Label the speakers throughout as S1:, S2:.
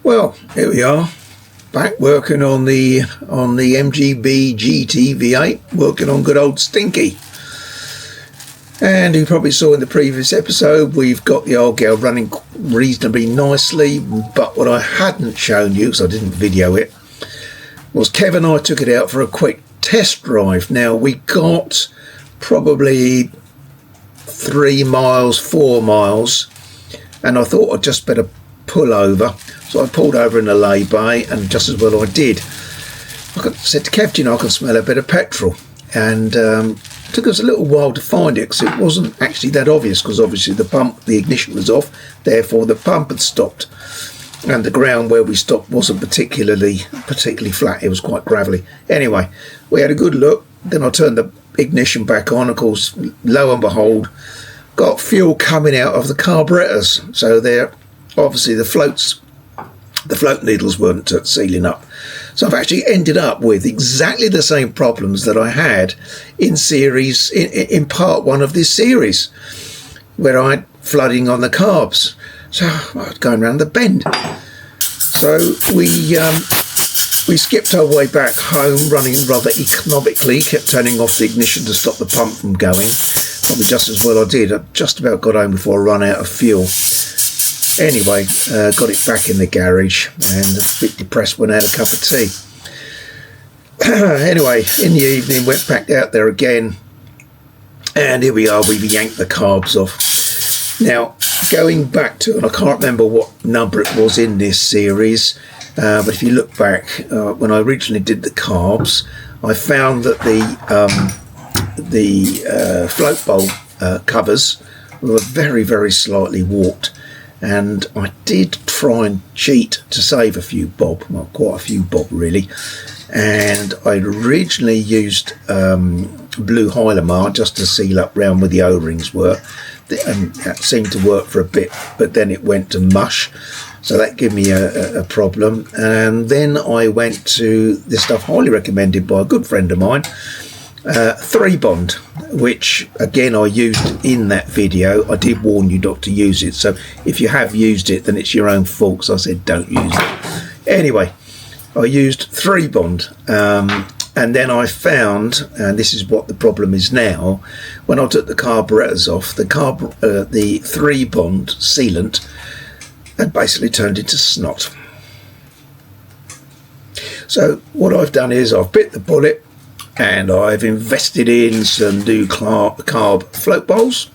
S1: Well, here we are, back working on the MGB GT V8, working on good old Stinky. And you probably saw in the previous episode, we've got the old girl running reasonably nicely, but what I hadn't shown you, because I didn't video it, was Kev and I took it out for a quick test drive. Now, we got probably 3 miles, 4 miles, and I thought I'd just better pull over. So I pulled over in the lay-by, and just as well I did. I said to Kev, you know, I can smell a bit of petrol. And it took us a little while to find it, because it wasn't actually that obvious, because obviously the ignition was off, therefore the pump had stopped. And the ground where we stopped wasn't particularly flat, it was quite gravelly. Anyway, we had a good look, then I turned the ignition back on. Of course, lo and behold, got fuel coming out of the carburetors. So they're obviously the float needles weren't sealing up. So I've actually ended up with exactly the same problems that I had in series, in part 1 of this series, where I had flooding on the carbs. So I was going around the bend. So we skipped our way back home, running rather economically, kept turning off the ignition to stop the pump from going. Probably just as well I did. I just about got home before I ran out of fuel. Anyway, got it back in the garage, and a bit depressed when I had a cup of tea. Anyway, in the evening, went back out there again, and here we are, we've yanked the carbs off. Now, going back to, and I can't remember what number it was in this series, but if you look back, when I originally did the carbs, I found that the float bowl covers were very, very slightly warped. And I did try and cheat to save a few bob, well, quite a few bob really. And I originally used blue Hylamar just to seal up round where the O-rings were. And that seemed to work for a bit, but then it went to mush. So that gave me a problem. And then I went to this stuff highly recommended by a good friend of mine, 3-Bond, which again I used in that video. I did warn you not to use it, so if you have used it then it's your own fault, because I said don't use it. Anyway, I used 3-Bond, and then I found, and this is what the problem is now, when I took the carburetors off, the 3-Bond sealant had basically turned into snot. So what I've done is I've bit the bullet, and I've invested in some new carb float bowls.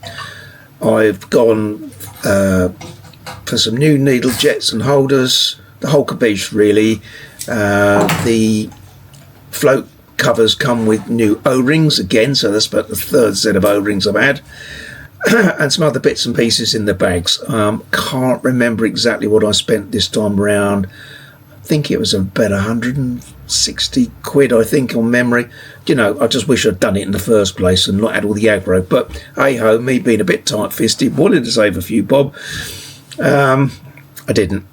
S1: I've gone for some new needle jets and holders, the whole caboose really. The float covers come with new O-rings again, so that's about the 3rd set of O-rings I've had. And some other bits and pieces in the bags. Can't remember exactly what I spent this time around. I think it was about 160 quid, I think, on memory. You know, I just wish I'd done it in the first place and not had all the aggro. But hey-ho, me being a bit tight-fisted, wanted to save a few bob. I didn't.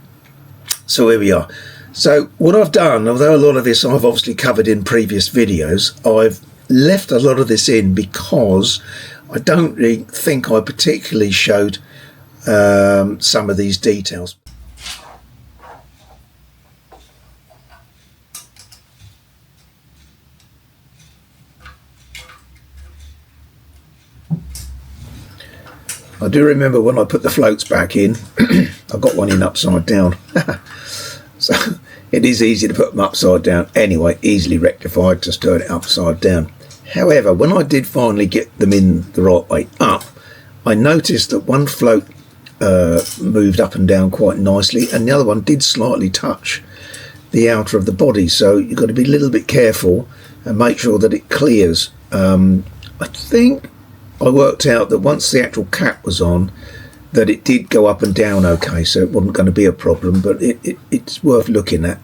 S1: So here we are. So what I've done, although a lot of this I've obviously covered in previous videos, I've left a lot of this in because I don't really think I particularly showed some of these details. I do remember when I put the floats back in, I got one in upside down. So it is easy to put them upside down. Anyway, easily rectified, just turn it upside down. However, when I did finally get them in the right way up, I noticed that one float moved up and down quite nicely, and the other one did slightly touch the outer of the body. So you've got to be a little bit careful and make sure that it clears. I think I worked out that once the actual cap was on, that it did go up and down okay, so it wasn't going to be a problem, but it's worth looking at.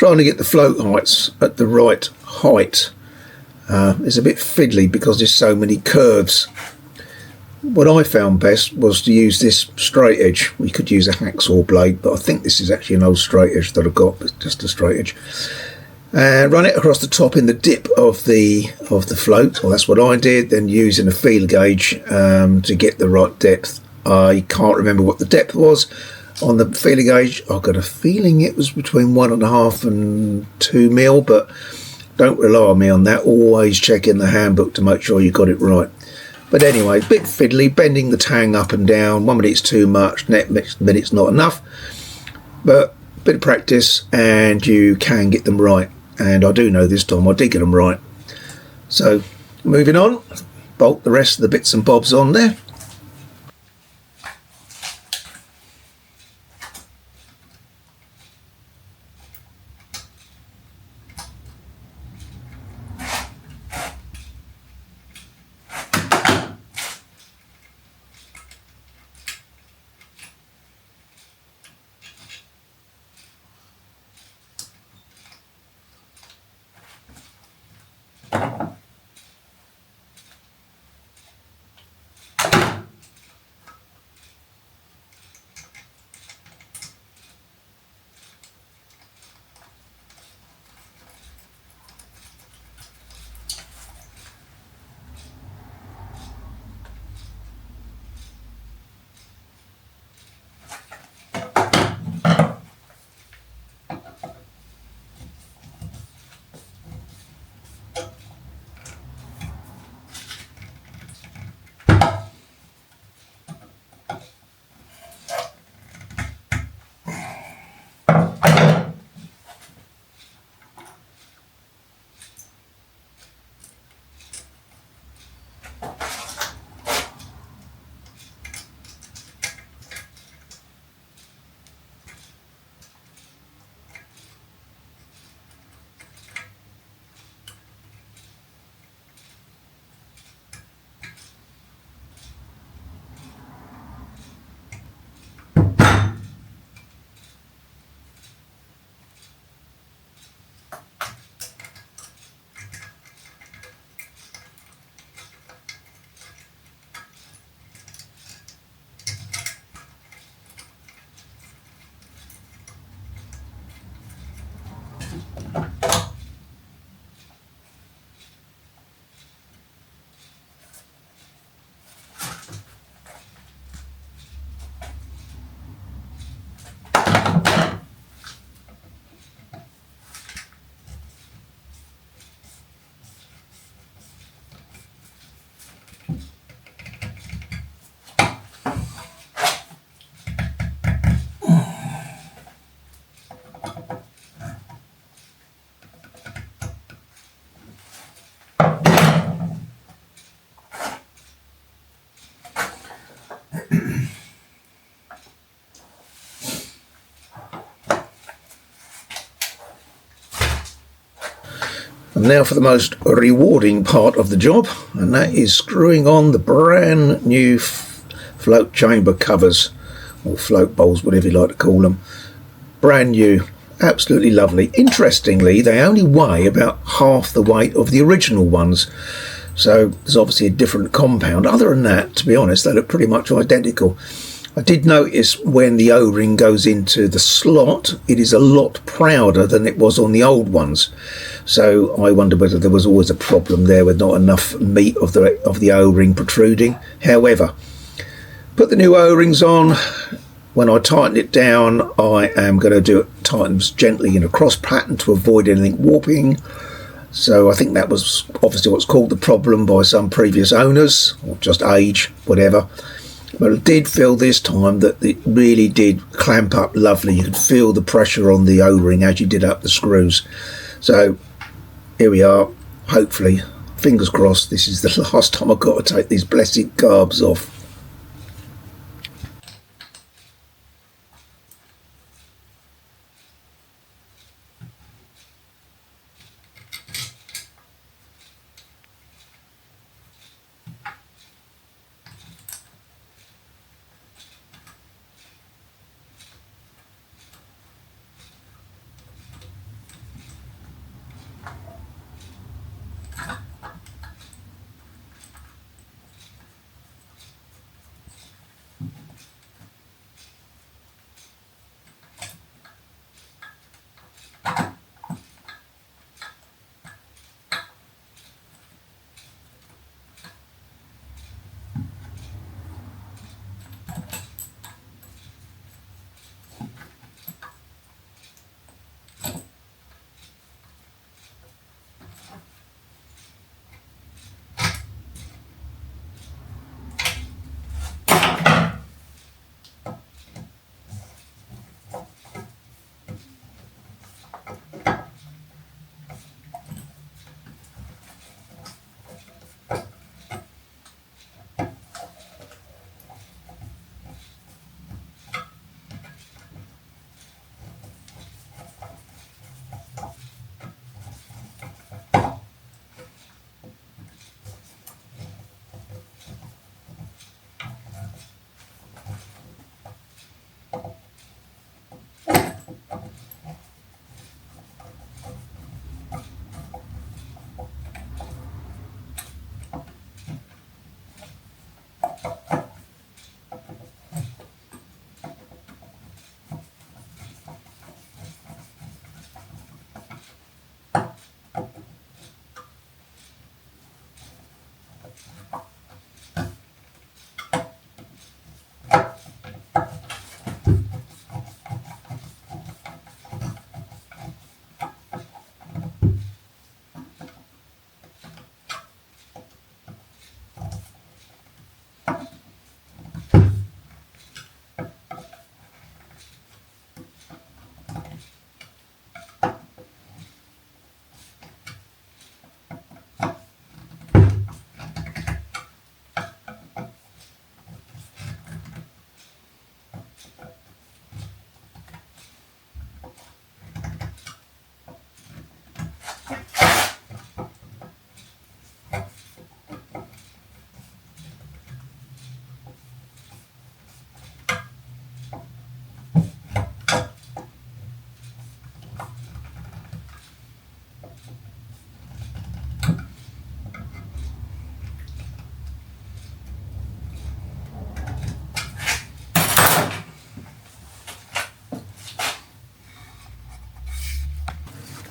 S1: trying to get the float heights at the right height is a bit fiddly because there's so many curves. What I found best was to use this straight edge. We could use a hacksaw blade, but I think this is actually an old straight edge that I've got, but just a straight edge. And run it across the top in the dip of the float. Well, that's what I did. Then using a feel gauge to get the right depth. I can't remember what the depth was on the feeling gauge. I've got a feeling it was between 1.5 and 2 mil, but don't rely on me on that. Always check in the handbook to make sure you got it right. But anyway, a bit fiddly, bending the tang up and down. 1 minute it's too much, next minute's not enough. But a bit of practice and you can get them right. And I do know this time I did get them right. So moving on, bolt the rest of the bits and bobs on there. And now for the most rewarding part of the job, and that is screwing on the brand new float chamber covers, or float bowls, whatever you like to call them. Brand new, absolutely lovely. Interestingly, they only weigh about half the weight of the original ones, so there's obviously a different compound. Other than that, to be honest, they look pretty much identical. I did notice when the O-ring goes into the slot, it is a lot prouder than it was on the old ones. So I wonder whether there was always a problem there with not enough meat of the O-ring protruding. However, put the new O-rings on. When I tighten it down, I am going to tighten them gently in a cross pattern to avoid anything warping. So I think that was obviously what's called the problem by some previous owners, or just age, whatever. But I did feel this time that it really did clamp up lovely. You could feel the pressure on the O-ring as you did up the screws. So here we are. Hopefully, fingers crossed, this is the last time I've got to take these blessed carbs off.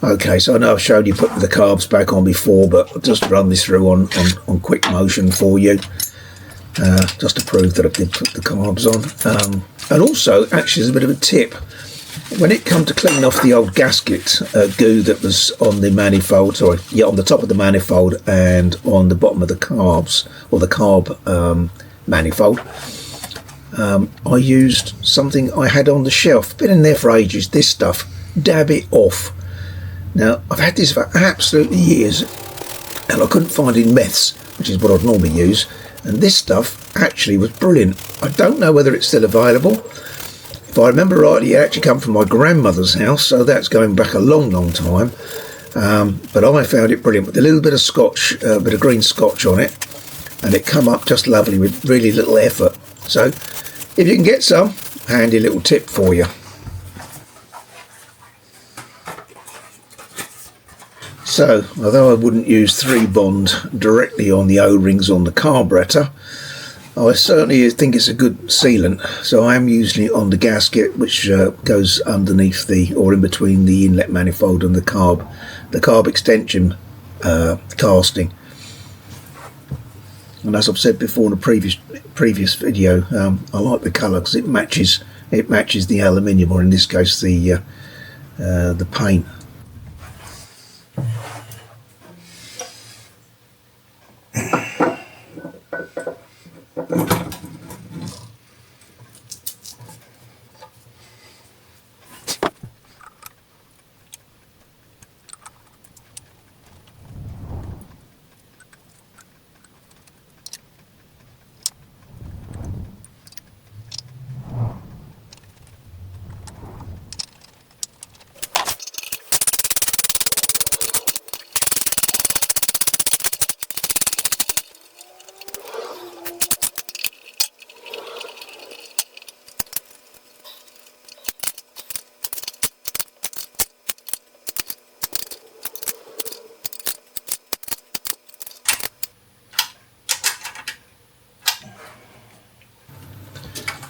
S1: Okay, so I know I've showed you putting the carbs back on before, but I'll just run this through on quick motion for you, just to prove that I did put the carbs on. And also, actually, there's a bit of a tip. When it come to clean off the old gasket goo that was on the manifold, on the top of the manifold and on the bottom of the carbs, or the carb manifold, I used something I had on the shelf, been in there for ages, this stuff, Dab It Off. Now, I've had this for absolutely years, and I couldn't find it in meths, which is what I'd normally use, and this stuff actually was brilliant. I don't know whether it's still available. If I remember rightly, it actually come from my grandmother's house, so that's going back a long, long time, but I found it brilliant with a little bit of scotch, a bit of green scotch on it, and it come up just lovely with really little effort. So, if you can get some, handy little tip for you. So, although I wouldn't use 3-bond directly on the O-rings on the carburetor, I certainly think it's a good sealant. So I am using it on the gasket, which goes underneath or in between the inlet manifold and the carb extension casting. And as I've said before in a previous video, I like the colour because it matches the aluminium, or in this case the paint.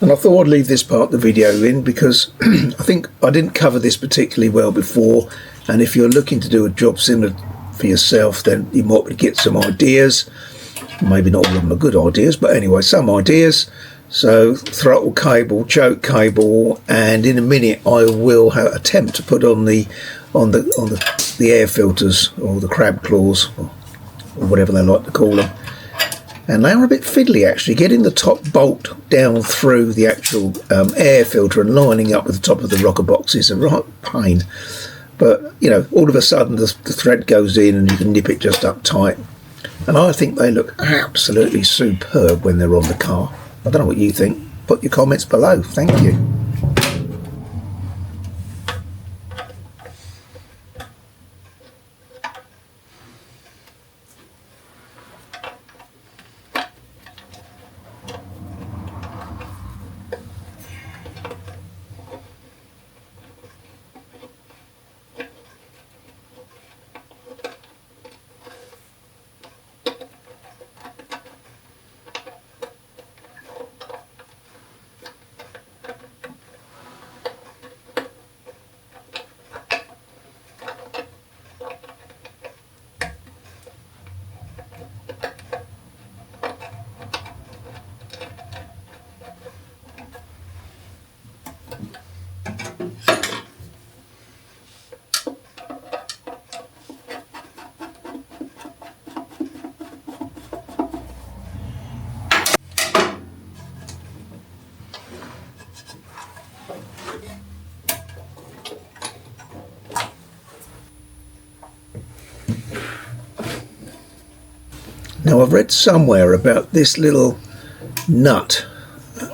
S1: And I thought I'd leave this part of the video in because I think I didn't cover this particularly well before, and if you're looking to do a job similar for yourself, then you might get some ideas. Maybe not all of them are good ideas, but anyway, some ideas. So throttle cable, choke cable, and in a minute I will attempt to put on the air filters, or the crab claws, or whatever they like to call them. And they are a bit fiddly actually, getting the top bolt down through the actual air filter and lining up with the top of the rocker box is a right pain. But, you know, all of a sudden the thread goes in and you can nip it just up tight. And I think they look absolutely superb when they're on the car. I don't know what you think. Put your comments below. Thank you. Now I've read somewhere about this little nut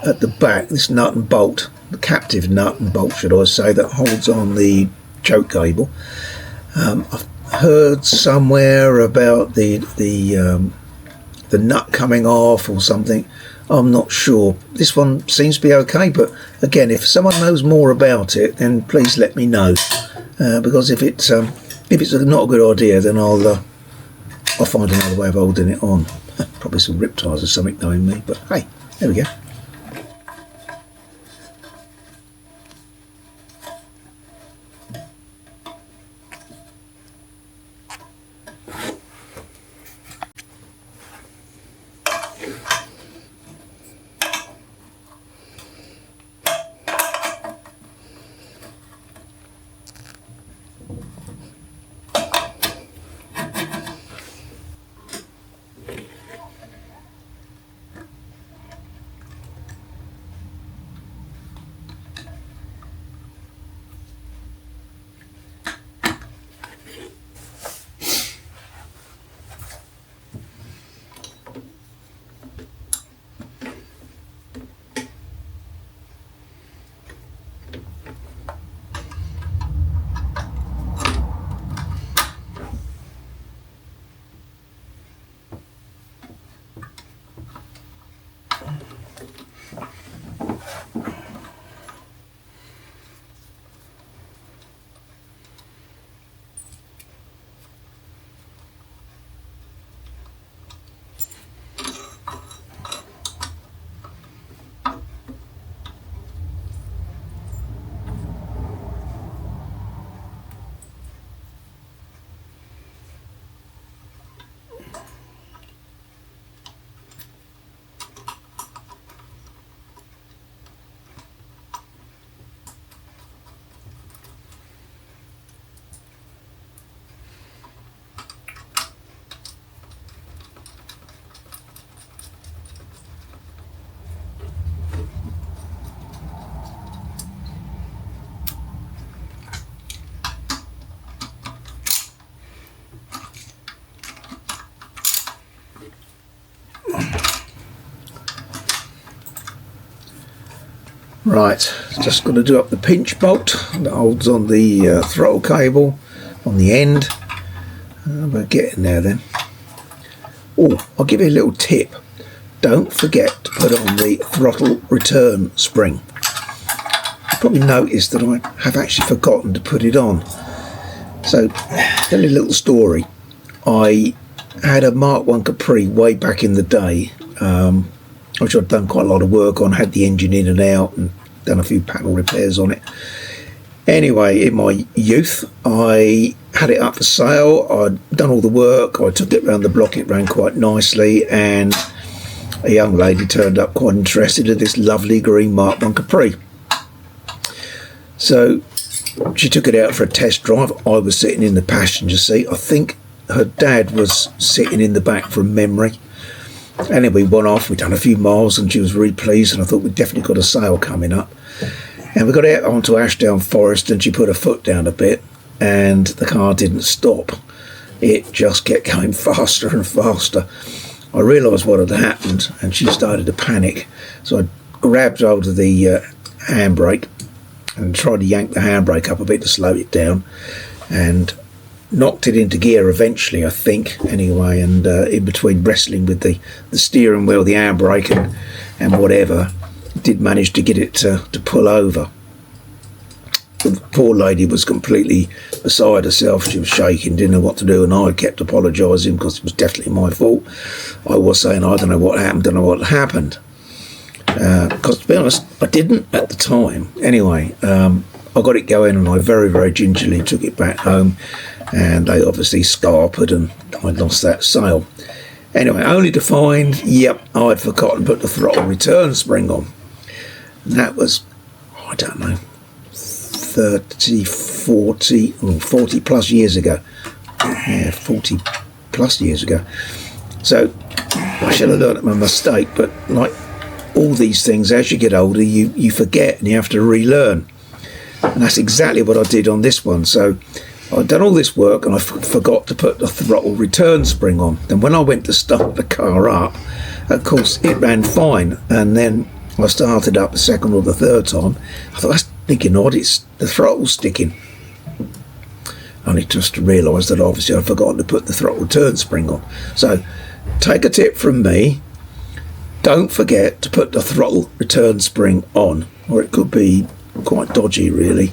S1: at the back, this nut and bolt, the captive nut and bolt should I say, that holds on the choke cable. I've heard somewhere about the nut coming off or something. I'm not sure. This one seems to be okay, but again, if someone knows more about it, then please let me know, because if it's not a good idea, then I'll find another way of holding it on. Probably some rip ties or something, knowing me, but hey, there we go. Right, just got to do up the pinch bolt that holds on the throttle cable on the end. We're getting there then. Oh, I'll give you a little tip. Don't forget to put on the throttle return spring. You probably noticed that I have actually forgotten to put it on. So, tell you a little story. I had a Mark 1 Capri way back in the day, which I'd done quite a lot of work on, had the engine in and out and done a few panel repairs on it. Anyway, in my youth, I had it up for sale. I'd done all the work. I took it around the block. It ran quite nicely, and a young lady turned up quite interested in this lovely green Mark 1 Capri. So she took it out for a test drive. I was sitting in the passenger seat. I think her dad was sitting in the back from memory. Anyway, we went off, we'd done a few miles, and she was really pleased, and I thought we'd definitely got a sale coming up. And we got out onto Ashdown Forest, and she put her foot down a bit, and the car didn't stop. It just kept going faster and faster. I realised what had happened, and she started to panic. So I grabbed hold of the handbrake and tried to yank the handbrake up a bit to slow it down, and knocked it into gear eventually, I think, anyway, and in between wrestling with the steering wheel, the handbrake and whatever, did manage to get it to pull over. The poor lady was completely beside herself. She was shaking, didn't know what to do, and I kept apologising because it was definitely my fault. I was saying, I don't know what happened. Because to be honest, I didn't at the time. Anyway, I got it going, and I very, very gingerly took it back home, and they obviously scarpered, and I lost that sale. Anyway, only to find, yep, I'd forgotten to put the throttle return spring on. And that was, I don't know, 40 plus years ago. Yeah, 40 plus years ago. So I should have learned my mistake, but like all these things, as you get older, you forget, and you have to relearn. And that's exactly what I did on this one. So I'd done all this work and I forgot to put the throttle return spring on. And when I went to start the car up, of course it ran fine, and then I started up the second or the third time. I thought, that's thinking odd, it's the throttle's sticking. Only just to realise that obviously I'd forgotten to put the throttle return spring on. So take a tip from me, don't forget to put the throttle return spring on, or it could be quite dodgy really.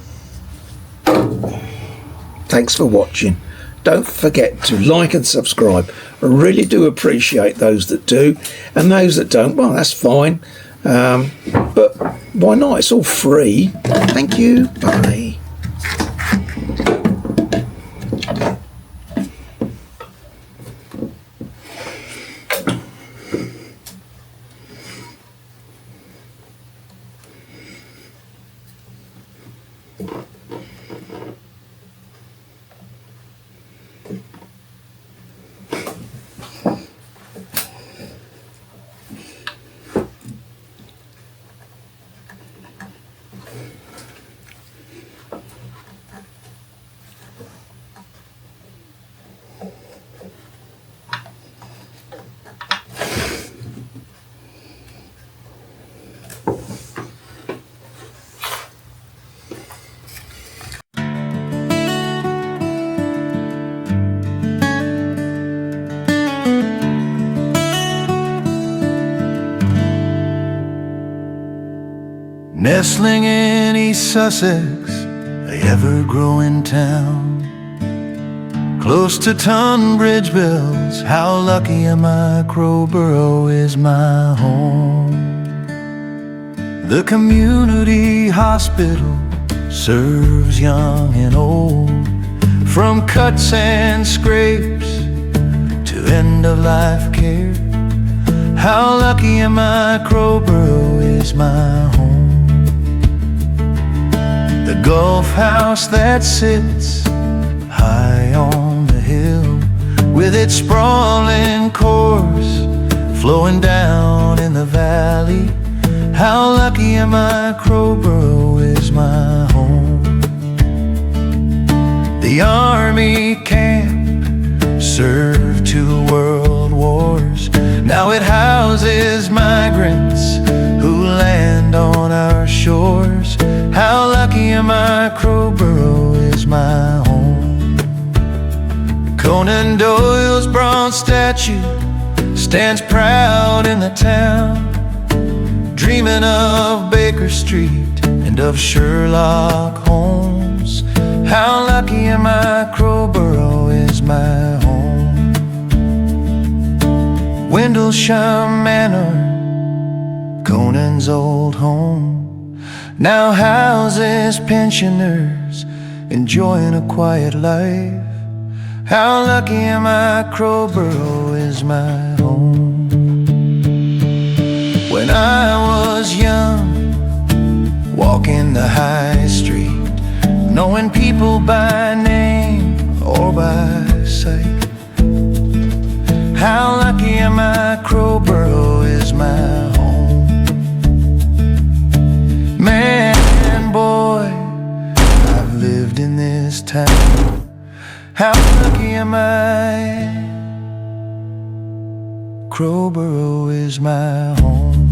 S1: Thanks for watching. Don't forget to like and subscribe. I really do appreciate those that do, and those that don't, well, that's fine. But why not? It's all free. Thank you. Bye.
S2: Nestling in East Sussex, a ever-growing town, close to Tunbridge Wells, how lucky am I, Crowborough is my home. The community hospital serves young and old, from cuts and scrapes to end-of-life care. How lucky am I, Crowborough is my home. The golf house that sits high on the hill, with its sprawling course flowing down in the valley. How lucky am I, Crowborough is my home. The army camp served 2 world wars. Now it houses migrants who land on our shores. How lucky am I, Crowborough is my home. Conan Doyle's bronze statue stands proud in the town, dreaming of Baker Street and of Sherlock Holmes. How lucky am I, Crowborough is my home. Windlesham Manor, Conan's old home, now houses pensioners enjoying a quiet life. How lucky am I, Crowborough is my home. When I was young, walking the high street, knowing people by name or by sight. How lucky am I, Crowborough is my home. Man, boy, I've lived in this town. How lucky am I, Crowborough is my home.